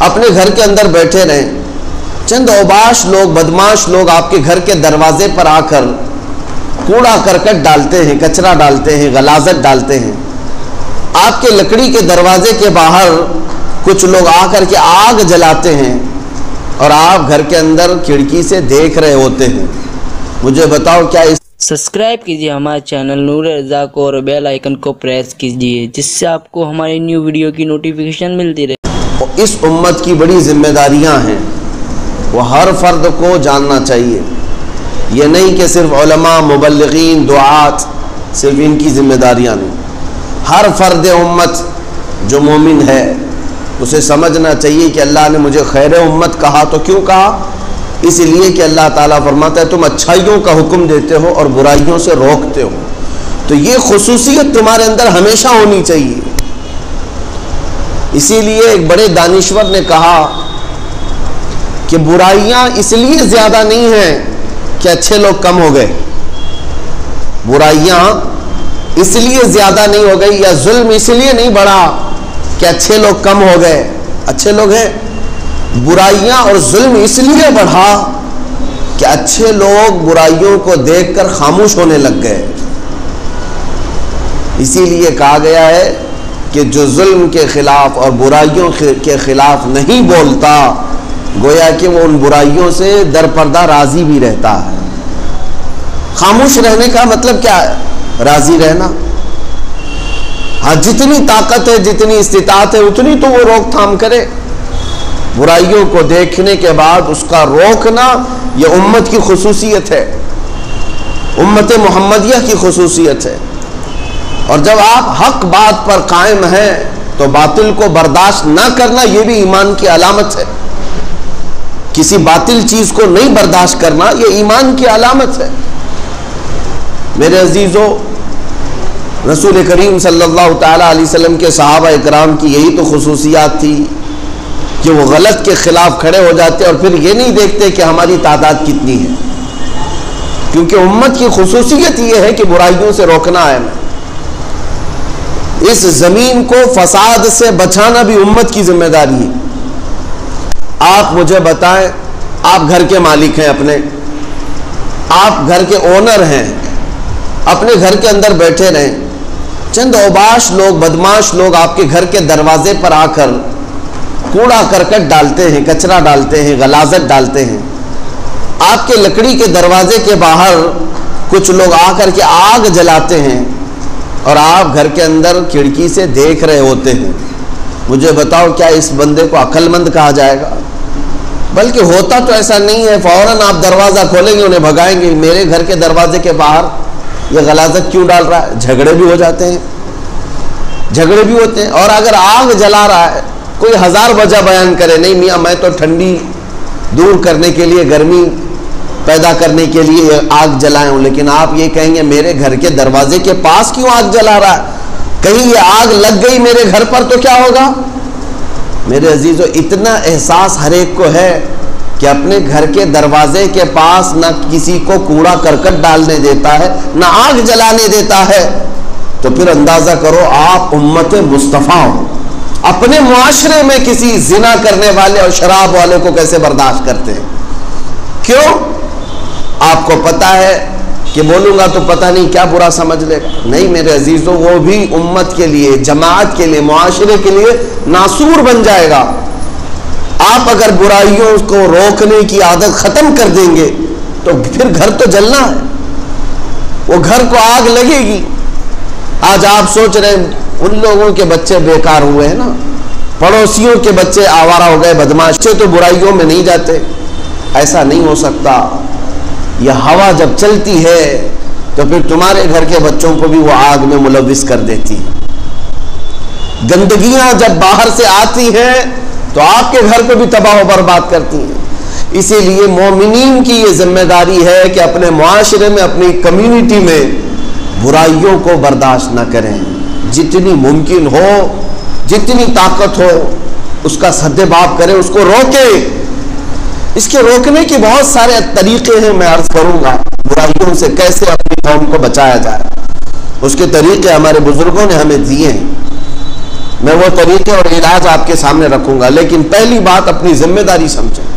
اپنے گھر کے اندر بیٹھے رہیں، چند اوباش لوگ، بدماش لوگ آپ کے گھر کے دروازے پر آ کر کوڑا کرکٹ ڈالتے ہیں، کچرا ڈالتے ہیں، غلاظت ڈالتے ہیں، آپ کے لکڑی کے دروازے کے باہر کچھ لوگ آ کر کے آگ جلاتے ہیں اور آپ گھر کے اندر کھڑکی سے دیکھ رہے ہوتے ہیں، مجھے بتاؤ کیا اس سبسکرائب کیجیے ہمارے چینل نور رضا کو اور بیل آئیکن کو پریس کیجیے جس سے آپ کو ہماری نیو ویڈیو کی نوٹیفیکیشن ملتی رہے۔ اس امت کی بڑی ذمہ داریاں ہیں، وہ ہر فرد کو جاننا چاہیے۔ یہ نہیں کہ صرف علماء، مبلغین، دعات صرف ان کی ذمہ داریاں نہیں، ہر فرد امت جو مومن ہے اسے سمجھنا چاہیے کہ اللہ نے مجھے خیر امت کہا تو کیوں کہا؟ اس لیے کہ اللہ تعالیٰ فرماتا ہے تم اچھائیوں کا حکم دیتے ہو اور برائیوں سے روکتے ہو، تو یہ خصوصیت تمہارے اندر ہمیشہ ہونی چاہیے۔ اسی لیے ایک بڑے دانشور نے کہا کہ برائیاں اس لیے زیادہ نہیں ہیں کہ اچھے لوگ کم ہو گئے، برائیاں اس لیے زیادہ نہیں ہو گئی، یا ظلم اس لیے نہیں بڑھا کہ اچھے لوگ کم ہو گئے، اچھے لوگ ہیں، برائیاں اور ظلم اس لیے بڑھا کہ اچھے لوگ برائیوں کو دیکھ کر خاموش ہونے لگ گئے۔ اسی لیے کہا گیا ہے کہ جو ظلم کے خلاف اور برائیوں کے خلاف نہیں بولتا گویا کہ وہ ان برائیوں سے در پردہ راضی بھی رہتا ہے۔ خاموش رہنے کا مطلب کیا ہے؟ راضی رہنا۔ ہاں جتنی طاقت ہے، جتنی استطاعت ہے اتنی تو وہ روک تھام کرے، برائیوں کو دیکھنے کے بعد اس کا روکنا یہ امت کی خصوصیت ہے، امت محمدیہ کی خصوصیت ہے۔ اور جب آپ حق بات پر قائم ہیں تو باطل کو برداشت نہ کرنا یہ بھی ایمان کی علامت ہے، کسی باطل چیز کو نہیں برداشت کرنا یہ ایمان کی علامت ہے۔ میرے عزیزو، رسول کریم صلی اللہ تعالیٰ علیہ وسلم کے صحابہ اکرام کی یہی تو خصوصیات تھی کہ وہ غلط کے خلاف کھڑے ہو جاتے اور پھر یہ نہیں دیکھتے کہ ہماری تعداد کتنی ہے، کیونکہ امت کی خصوصیت یہ ہے کہ برائیوں سے روکنا ہے، اس زمین کو فساد سے بچانا بھی امت کی ذمہ داری ہے۔ آپ مجھے بتائیں، آپ گھر کے مالک ہیں، اپنے آپ گھر کے اونر ہیں، اپنے گھر کے اندر بیٹھے رہیں، چند اوباش لوگ، بدماش لوگ آپ کے گھر کے دروازے پر آ کر کوڑا کرکٹ ڈالتے ہیں، کچرا ڈالتے ہیں، غلاظت ڈالتے ہیں، آپ کے لکڑی کے دروازے کے باہر کچھ لوگ آ کر کے آگ جلاتے ہیں اور آپ گھر کے اندر کھڑکی سے دیکھ رہے ہوتے ہیں، مجھے بتاؤ کیا اس بندے کو عقل مند کہا جائے گا؟ بلکہ ہوتا تو ایسا نہیں ہے، فوراً آپ دروازہ کھولیں گے، انہیں بھگائیں گے، میرے گھر کے دروازے کے باہر یہ غلاظت کیوں ڈال رہا ہے؟ جھگڑے بھی ہو جاتے ہیں، جھگڑے بھی ہوتے ہیں۔ اور اگر آگ جلا رہا ہے، کوئی ہزار وجہ بیان کرے، نہیں میاں میں تو ٹھنڈی دور کرنے کے لیے، گرمی پیدا کرنے کے لیے آگ جلائے ہوں، لیکن آپ یہ کہیں گے میرے گھر کے دروازے کے پاس کیوں آگ جلا رہا ہے؟ کہیں یہ آگ لگ گئی میرے گھر پر تو کیا ہوگا؟ میرے عزیزو، اتنا احساس ہر ایک کو ہے کہ اپنے گھر کے دروازے کے پاس نہ کسی کو کوڑا کرکٹ ڈالنے دیتا ہے، نہ آگ جلانے دیتا ہے، تو پھر اندازہ کرو آپ امت مصطفیٰ ہو، اپنے معاشرے میں کسی زنا کرنے والے اور شراب والے کو کیسے برداشت کرتے ہیں؟ کیوں؟ آپ کو پتا ہے کہ بولوں گا تو پتہ نہیں کیا برا سمجھ لے گا۔ نہیں میرے عزیزو، وہ بھی امت کے لیے، جماعت کے لیے، معاشرے کے لیے ناسور بن جائے گا۔ آپ اگر برائیوں کو روکنے کی عادت ختم کر دیں گے تو پھر گھر تو جلنا ہے، وہ گھر کو آگ لگے گی۔ آج آپ سوچ رہے ہیں ان لوگوں کے بچے بیکار ہوئے ہیں نا، پڑوسیوں کے بچے آوارہ ہو گئے، بدماش تو برائیوں میں نہیں جاتے، ایسا نہیں ہو سکتا۔ یہ ہوا جب چلتی ہے تو پھر تمہارے گھر کے بچوں کو بھی وہ آگ میں ملوث کر دیتی ہے۔ گندگیاں جب باہر سے آتی ہیں تو آپ کے گھر کو بھی تباہ و برباد کرتی ہیں۔ اسی لیے مومنین کی یہ ذمہ داری ہے کہ اپنے معاشرے میں، اپنی کمیونٹی میں برائیوں کو برداشت نہ کریں، جتنی ممکن ہو، جتنی طاقت ہو اس کا سد باب کریں، اس کو روکیں۔ اس کے روکنے کے بہت سارے طریقے ہیں، میں عرض کروں گا برائیوں سے کیسے اپنی قوم کو بچایا جائے، اس کے طریقے ہمارے بزرگوں نے ہمیں دیے ہیں۔ میں وہ طریقے اور علاج آپ کے سامنے رکھوں گا، لیکن پہلی بات اپنی ذمہ داری سمجھیں۔